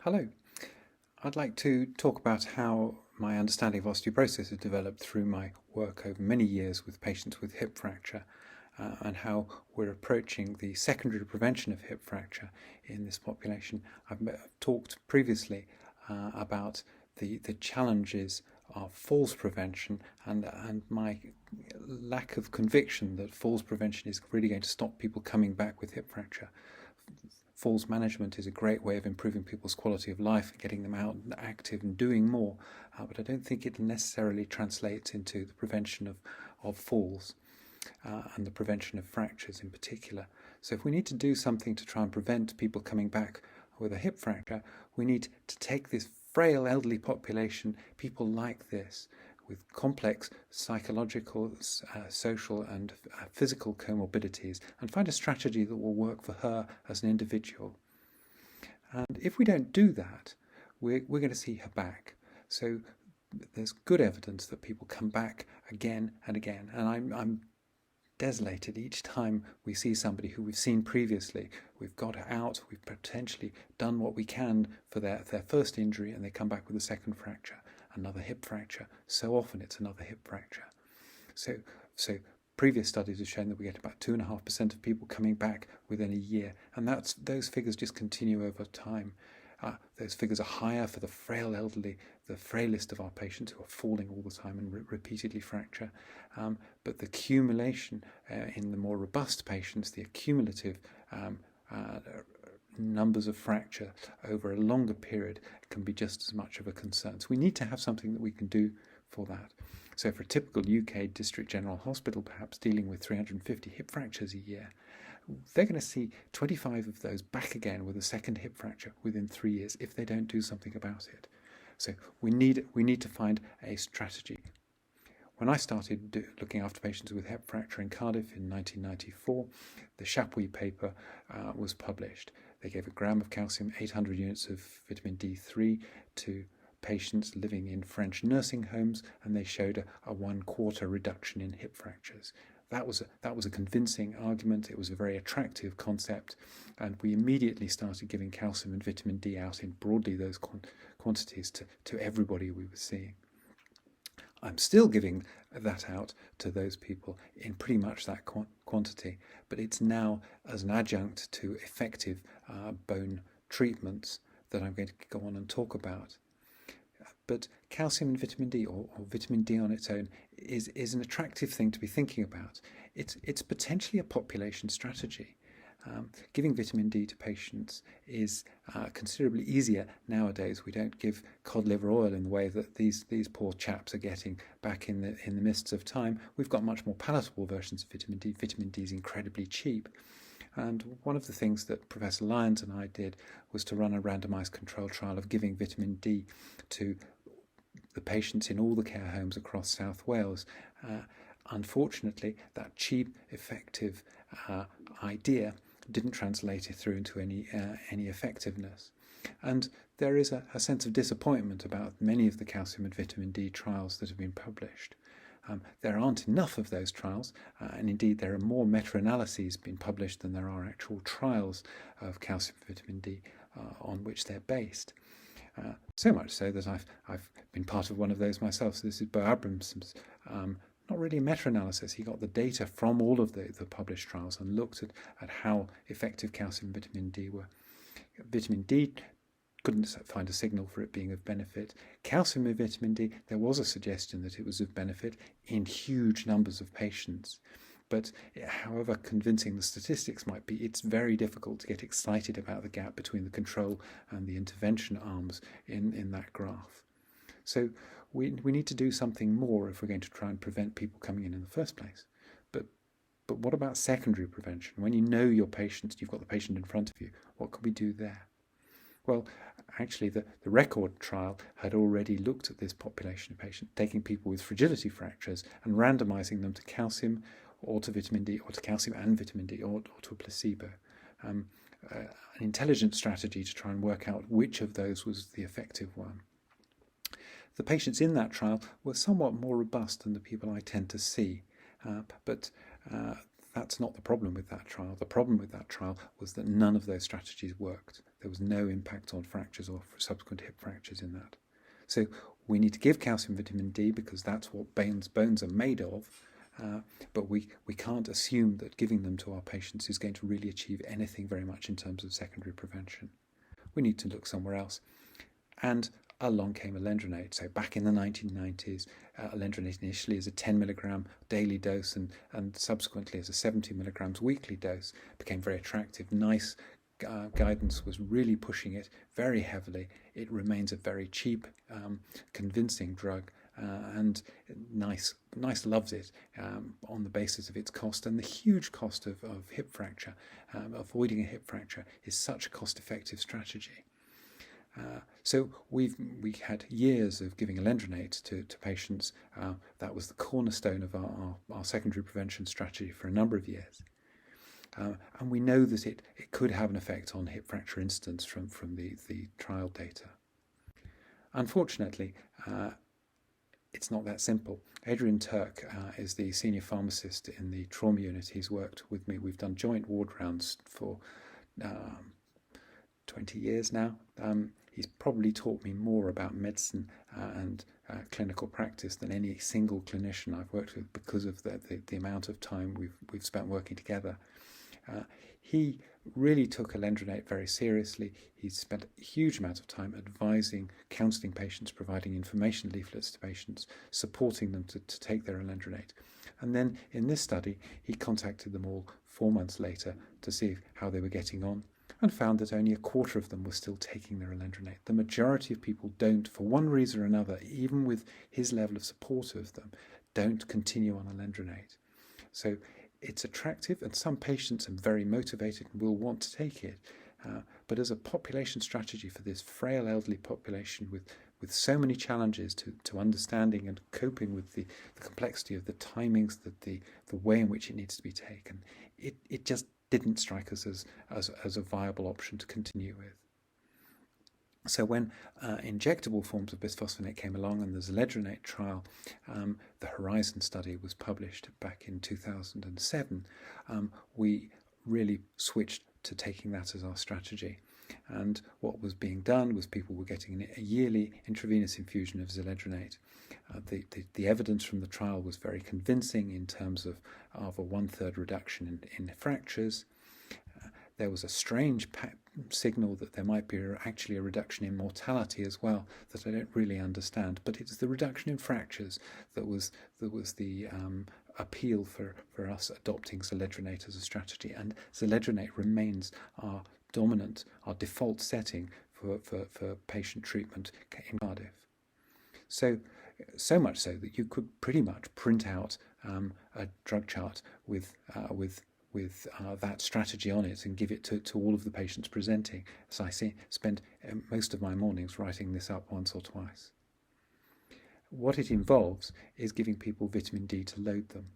Hello. I'd like to talk about how my understanding of osteoporosis has developed through my work over many years with patients with hip fracture and how we're approaching the secondary prevention of hip fracture in this population. I've talked previously about the challenges of falls prevention and my lack of conviction that falls prevention is really going to stop people coming back with hip fracture. Falls management is a great way of improving people's quality of life and getting them out and active and doing more, but I don't think it necessarily translates into the prevention of falls and the prevention of fractures in particular. So if we need to do something to try and prevent people coming back with a hip fracture, we need to take this frail elderly population, people like this, with complex psychological, social and physical comorbidities, and find a strategy that will work for her as an individual. And if we don't do that, we're going to see her back. So there's good evidence that people come back again and again, and I'm desolated each time we see somebody who we've seen previously. We've got her out, we've potentially done what we can for their first injury, and they come back with a second fracture, another hip fracture. So often it's another hip fracture. So previous studies have shown that we get about 2.5% of people coming back within a year, and those figures just continue over time. Those figures are higher for the frail elderly, the frailest of our patients who are falling all the time and repeatedly fracture. But the accumulation in the more robust patients, the accumulative numbers of fracture over a longer period can be just as much of a concern. So we need to have something that we can do for that. So for a typical UK district general hospital, perhaps dealing with 350 hip fractures a year, they're going to see 25 of those back again with a second hip fracture within 3 years if they don't do something about it. So we need to find a strategy. When I started looking after patients with hip fracture in Cardiff in 1994, the Chapuis paper was published. They gave a gram of calcium, 800 units of vitamin D3 to patients living in French nursing homes, and they showed a 1/4 reduction in hip fractures. That was a convincing argument. It was a very attractive concept, and we immediately started giving calcium and vitamin D out in broadly those quantities to everybody we were seeing. I'm still giving that out to those people in pretty much that quantity, but it's now as an adjunct to effective bone treatments that I'm going to go on and talk about. But calcium and vitamin D, or vitamin D on its own, is an attractive thing to be thinking about. It's potentially a population strategy. Giving vitamin D to patients is considerably easier nowadays. We don't give cod liver oil in the way that these poor chaps are getting back in the mists of time. We've got much more palatable versions of vitamin D. Vitamin D is incredibly cheap. And one of the things that Professor Lyons and I did was to run a randomised controlled trial of giving vitamin D to the patients in all the care homes across South Wales. Unfortunately, that cheap, effective idea didn't translate it through into any effectiveness. And there is a sense of disappointment about many of the calcium and vitamin D trials that have been published. There aren't enough of those trials, and indeed there are more meta-analyses being published than there are actual trials of calcium and vitamin D on which they're based. So much so that I've been part of one of those myself. So this is Bo Abramson's, not really a meta-analysis. He got the data from all of the published trials and looked at how effective calcium and vitamin D were. Vitamin D couldn't find a signal for it being of benefit. Calcium and vitamin D, there was a suggestion that it was of benefit in huge numbers of patients. But however convincing the statistics might be, it's very difficult to get excited about the gap between the control and the intervention arms in that graph. So we need to do something more if we're going to try and prevent people coming in the first place. But what about secondary prevention? When you know your patients, you've got the patient in front of you, what could we do there? Well, actually, the record trial had already looked at this population of patients, taking people with fragility fractures and randomising them to calcium or to vitamin D, or to calcium and vitamin D, or to a placebo. An intelligent strategy to try and work out which of those was the effective one. The patients in that trial were somewhat more robust than the people I tend to see, but that's not the problem with that trial. The problem with that trial was that none of those strategies worked. There was no impact on fractures or subsequent hip fractures in that. So we need to give calcium vitamin D because that's what bones are made of, but we can't assume that giving them to our patients is going to really achieve anything very much in terms of secondary prevention. We need to look somewhere else. And along came alendronate. So back in the 1990s, alendronate initially as a 10 milligram daily dose and subsequently as a 70 milligrams weekly dose became very attractive. NICE guidance was really pushing it very heavily. It remains a very cheap, convincing drug, and NICE loves it on the basis of its cost and the huge cost of hip fracture. Avoiding a hip fracture is such a cost-effective strategy. So we had years of giving alendronate to patients. That was the cornerstone of our secondary prevention strategy for a number of years. And we know that it could have an effect on hip fracture incidence from the trial data. Unfortunately, it's not that simple. Adrian Turk is the senior pharmacist in the trauma unit. He's worked with me. We've done joint ward rounds for 20 years now. He's probably taught me more about medicine and clinical practice than any single clinician I've worked with because of the amount of time we've spent working together. He really took alendronate very seriously. He spent a huge amount of time advising, counselling patients, providing information leaflets to patients, supporting them to take their alendronate. And then in this study, he contacted them all 4 months later to see how they were getting on, and found that only a quarter of them were still taking their alendronate. The majority of people don't, for one reason or another, even with his level of support of them, don't continue on alendronate. So it's attractive, and some patients are very motivated and will want to take it. But as a population strategy for this frail elderly population with so many challenges to understanding and coping with the complexity of the timings, the way in which it needs to be taken, it just didn't strike us as a viable option to continue with. So when injectable forms of bisphosphonate came along and the alendronate trial, the Horizon study was published back in 2007, we really switched to taking that as our strategy. And what was being done was people were getting a yearly intravenous infusion of alendronate. The evidence from the trial was very convincing in terms of a 1/3 reduction in fractures. There was a strange signal that there might be actually a reduction in mortality as well that I don't really understand. But it's the reduction in fractures that was the appeal for us adopting alendronate as a strategy. And alendronate remains our dominant, our default setting for patient treatment in Cardiff. So much so that you could pretty much print out a drug chart with that strategy on it and give it to all of the patients presenting. As I say, spend most of my mornings writing this up once or twice. What it involves is giving people vitamin D to load them.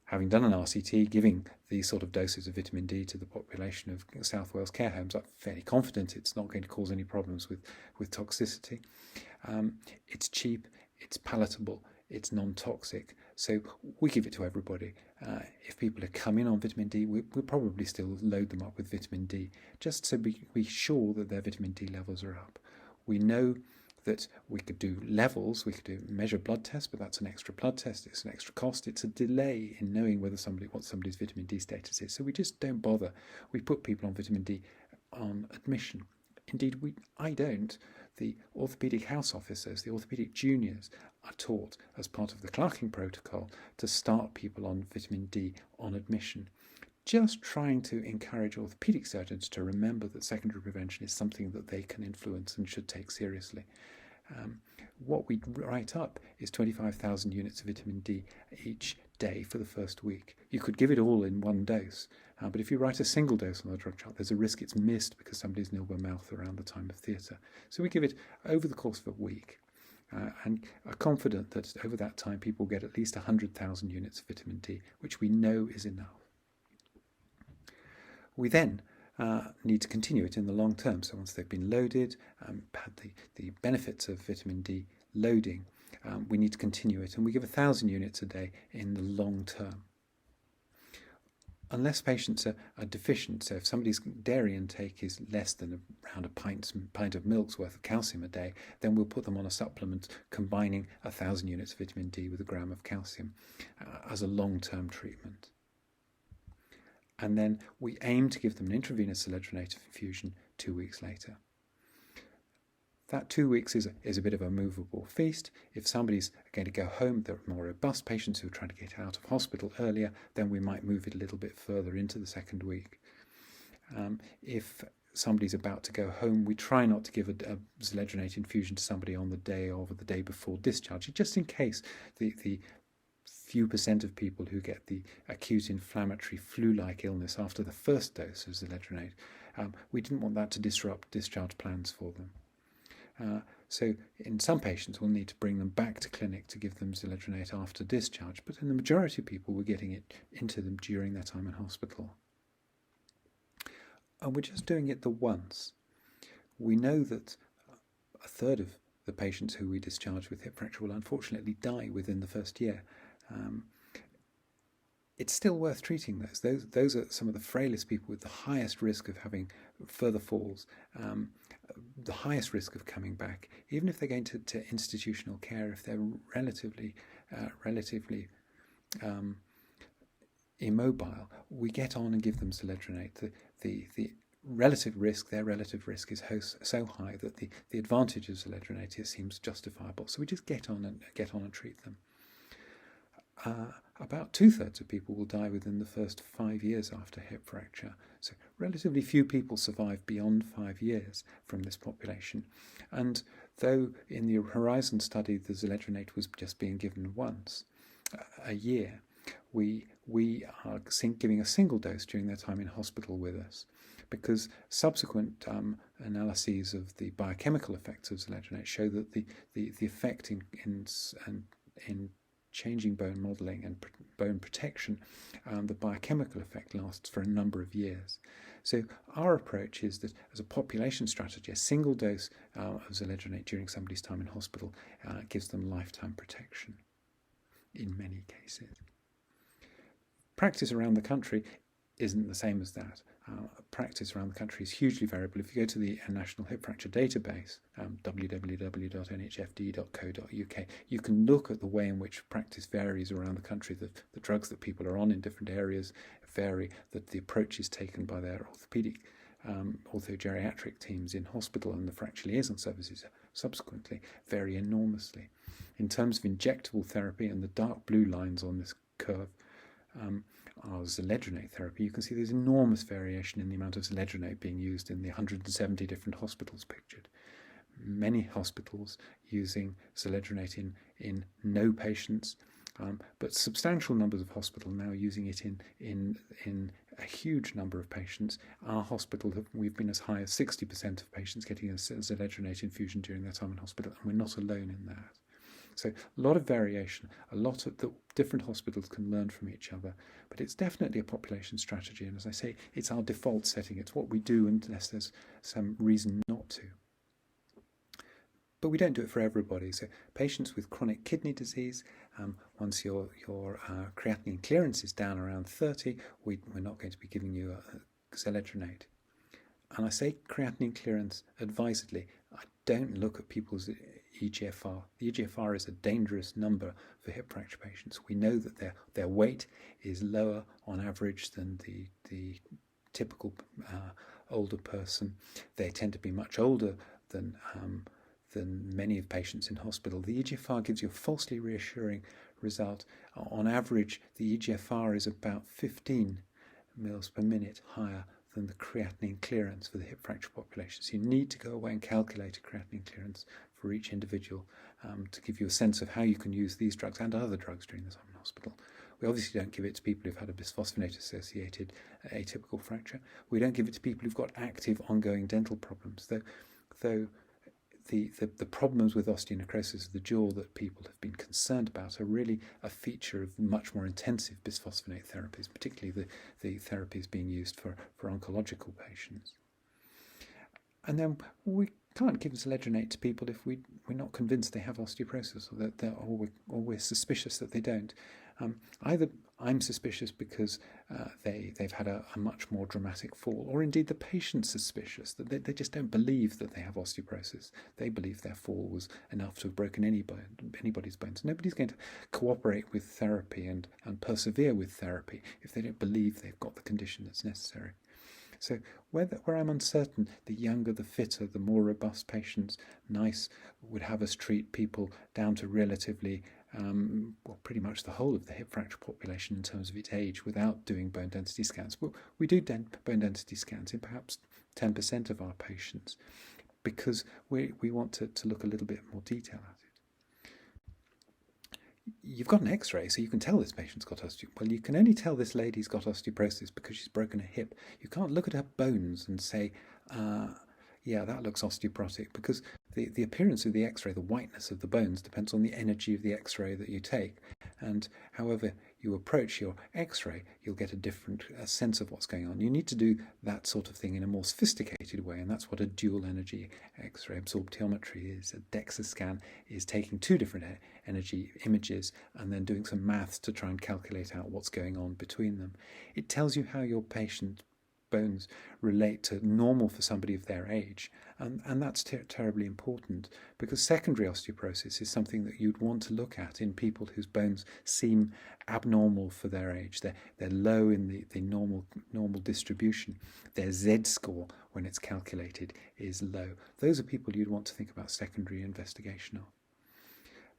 Having done an RCT, giving these sort of doses of vitamin D to the population of South Wales care homes, I'm fairly confident it's not going to cause any problems with toxicity. It's cheap, it's palatable, it's non-toxic, so we give it to everybody. If people are coming on vitamin D, we'll probably still load them up with vitamin D, just so we're sure that their vitamin D levels are up. We know that we could do levels, we could measure blood tests, but that's an extra blood test, it's an extra cost, it's a delay in knowing what somebody's vitamin D status is, so we just don't bother. We put people on vitamin D on admission. Indeed, I don't. The orthopaedic house officers, the orthopaedic juniors, are taught as part of the clerking protocol to start people on vitamin D on admission. Just trying to encourage orthopaedic surgeons to remember that secondary prevention is something that they can influence and should take seriously. What we write up is 25,000 units of vitamin D each day for the first week. You could give it all in one dose, but if you write a single dose on the drug chart, there's a risk it's missed because somebody's nil by mouth around the time of theatre. So we give it over the course of a week, and are confident that over that time people get at least 100,000 units of vitamin D, which we know is enough. We then need to continue it in the long term. So once they've been loaded, had the benefits of vitamin D loading, we need to continue it, and we give 1,000 units a day in the long term. unless patients are deficient. So if somebody's dairy intake is less than around a pint of milk's worth of calcium a day, then we'll put them on a supplement combining 1,000 units of vitamin D with a gram of calcium as a long-term treatment. And then we aim to give them an intravenous zoledronate infusion 2 weeks later. That 2 weeks is a bit of a movable feast. If somebody's going to go home, they're more robust patients who are trying to get out of hospital earlier, then we might move it a little bit further into the second week. If somebody's about to go home, we try not to give a zoledronate infusion to somebody on the day of or the day before discharge, just in case the few percent of people who get the acute inflammatory flu-like illness after the first dose of zoledronate, we didn't want that to disrupt discharge plans for them. So in some patients we'll need to bring them back to clinic to give them zoledronate after discharge, but in the majority of people we're getting it into them during their time in hospital. And we're just doing it the once. We know that a third of the patients who we discharge with hip fracture will unfortunately die within the first year. It's still worth treating those. Those are some of the frailest people with the highest risk of having further falls, the highest risk of coming back, even if they're going to institutional care, if they're relatively immobile, we get on and give them zoledronate. The relative risk, their relative risk is so high that the advantage of zoledronate seems justifiable. So we just get on and treat them. About 2/3 of people will die within the first 5 years after hip fracture. So relatively few people survive beyond 5 years from this population. And though in the Horizon study the zoledronate was just being given once a year, we are giving a single dose during their time in hospital with us, because subsequent analyses of the biochemical effects of zoledronate show that the effect in changing bone modelling and bone protection, the biochemical effect lasts for a number of years. So our approach is that as a population strategy, a single dose of zoledronate during somebody's time in hospital gives them lifetime protection in many cases. Practice around the country isn't the same as that. Practice around the country is hugely variable. If you go to the National Hip Fracture Database, www.nhfd.co.uk, you can look at the way in which practice varies around the country. The drugs that people are on in different areas vary, that the approaches taken by their orthopaedic, orthogeriatric teams in hospital and the fracture liaison services subsequently vary enormously. In terms of injectable therapy, and the dark blue lines on this curve are zoledronate therapy, you can see there's enormous variation in the amount of zoledronate being used in the 170 different hospitals pictured. Many hospitals using zoledronate in no patients, but substantial numbers of hospitals now using it in a huge number of patients. Our hospital, we've been as high as 60% of patients getting a zoledronate infusion during their time in hospital, and we're not alone in that. So a lot of variation, a lot of the different hospitals can learn from each other, but it's definitely a population strategy, and as I say, it's our default setting. It's what we do unless there's some reason not to. But we don't do it for everybody. So patients with chronic kidney disease, once your creatinine clearance is down around 30, we're not going to be giving you a zoledronate. And I say creatinine clearance advisedly. I don't look at people's EGFR. The EGFR is a dangerous number for hip fracture patients. We know that their weight is lower on average than the typical older person. They tend to be much older than many of patients in hospital. The EGFR gives you a falsely reassuring result. On average, the EGFR is about 15 mils per minute higher than the creatinine clearance for the hip fracture population. So you need to go away and calculate a creatinine clearance for each individual to give you a sense of how you can use these drugs and other drugs during the time in hospital. We obviously don't give it to people who've had a bisphosphonate-associated atypical fracture. We don't give it to people who've got active ongoing dental problems, though the problems with osteonecrosis of the jaw that people have been concerned about are really a feature of much more intensive bisphosphonate therapies, particularly the therapies being used for oncological patients. And then we can't give zoledronate to people if we're not convinced they have osteoporosis, or that or we're suspicious that they don't. Either I'm suspicious because they've had a much more dramatic fall, or indeed the patient's suspicious, that they just don't believe that they have osteoporosis. They believe their fall was enough to have broken anybody's bones. Nobody's going to cooperate with therapy and persevere with therapy if they don't believe they've got the condition that's necessary. So where I'm uncertain, the younger, the fitter, the more robust patients, NICE would have us treat people down to relatively, pretty much the whole of the hip fracture population in terms of its age without doing bone density scans. Well, we do bone density scans in perhaps 10% of our patients because we want to look a little bit more detail at it. You've got an x-ray, so you can tell this patient's got osteoporosis. Well, you can only tell this lady's got osteoporosis because she's broken a hip. You can't look at her bones and say, yeah, that looks osteoporotic, because the appearance of the x-ray, the whiteness of the bones, depends on the energy of the x-ray that you take. And however you approach your x-ray, you'll get a different sense of what's going on. You need to do that sort of thing in a more sophisticated way, and that's what a dual energy x-ray absorptiometry is. A DEXA scan is taking two different energy images and then doing some maths to try and calculate out what's going on between them. It tells you how your patient's bones relate to normal for somebody of their age, and that's terribly important, because secondary osteoporosis is something that you'd want to look at in people whose bones seem abnormal for their age. They're low in the normal distribution. Their Z-score, when it's calculated, is low. Those are people you'd want to think about secondary investigation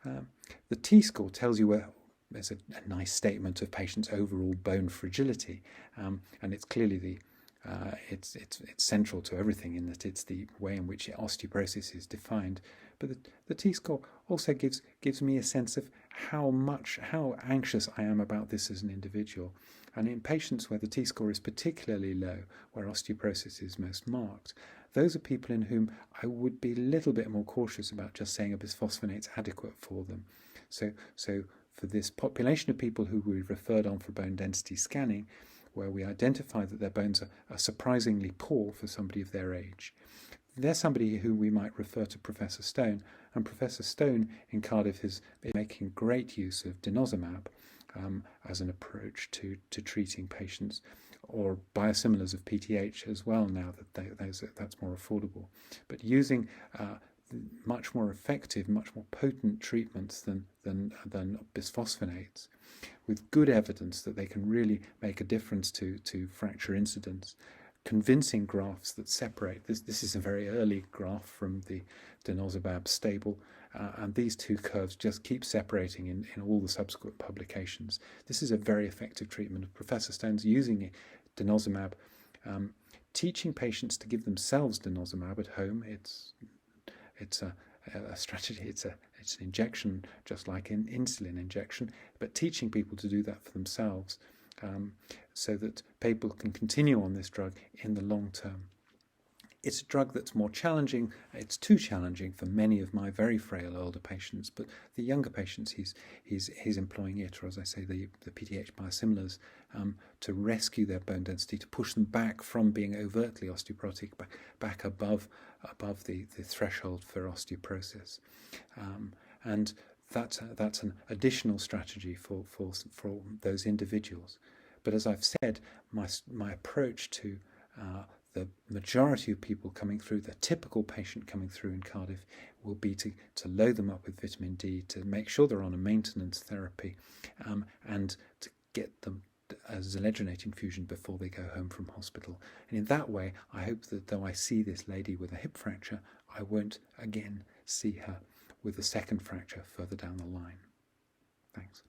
of. The T-score tells you where there's a nice statement of patients' overall bone fragility, and it's clearly it's central to everything in that it's the way in which osteoporosis is defined. But the T-score also gives me a sense of how anxious I am about this as an individual. And in patients where the T-score is particularly low, where osteoporosis is most marked, those are people in whom I would be a little bit more cautious about just saying a bisphosphonate's adequate for them. So for this population of people who we've referred on for bone density scanning, where we identify that their bones are surprisingly poor for somebody of their age, they're somebody who we might refer to Professor Stone, and Professor Stone in Cardiff is making great use of Denosumab as an approach to treating patients, or biosimilars of PTH as well now that that's more affordable. But using much more effective, much more potent treatments than bisphosphonates, with good evidence that they can really make a difference to fracture incidence. Convincing graphs that separate. This is a very early graph from the Denosumab stable, and these two curves just keep separating in all the subsequent publications. This is a very effective treatment. Professor Stone's using Denosumab, teaching patients to give themselves Denosumab at home. It's a strategy. It's an injection, just like an insulin injection, but teaching people to do that for themselves, so that people can continue on this drug in the long term. It's a drug that's more challenging. It's too challenging for many of my very frail older patients, but the younger patients, he's employing it, or as I say, the PTH biosimilars, to rescue their bone density, to push them back from being overtly osteoporotic, back above the threshold for osteoporosis, and that's an additional strategy for those individuals. But as I've said, my approach to the majority of people coming through, the typical patient coming through in Cardiff, will be to load them up with vitamin D, to make sure they're on a maintenance therapy, and to get them a zoledronate infusion before they go home from hospital. And in that way, I hope that though I see this lady with a hip fracture, I won't again see her with a second fracture further down the line. Thanks.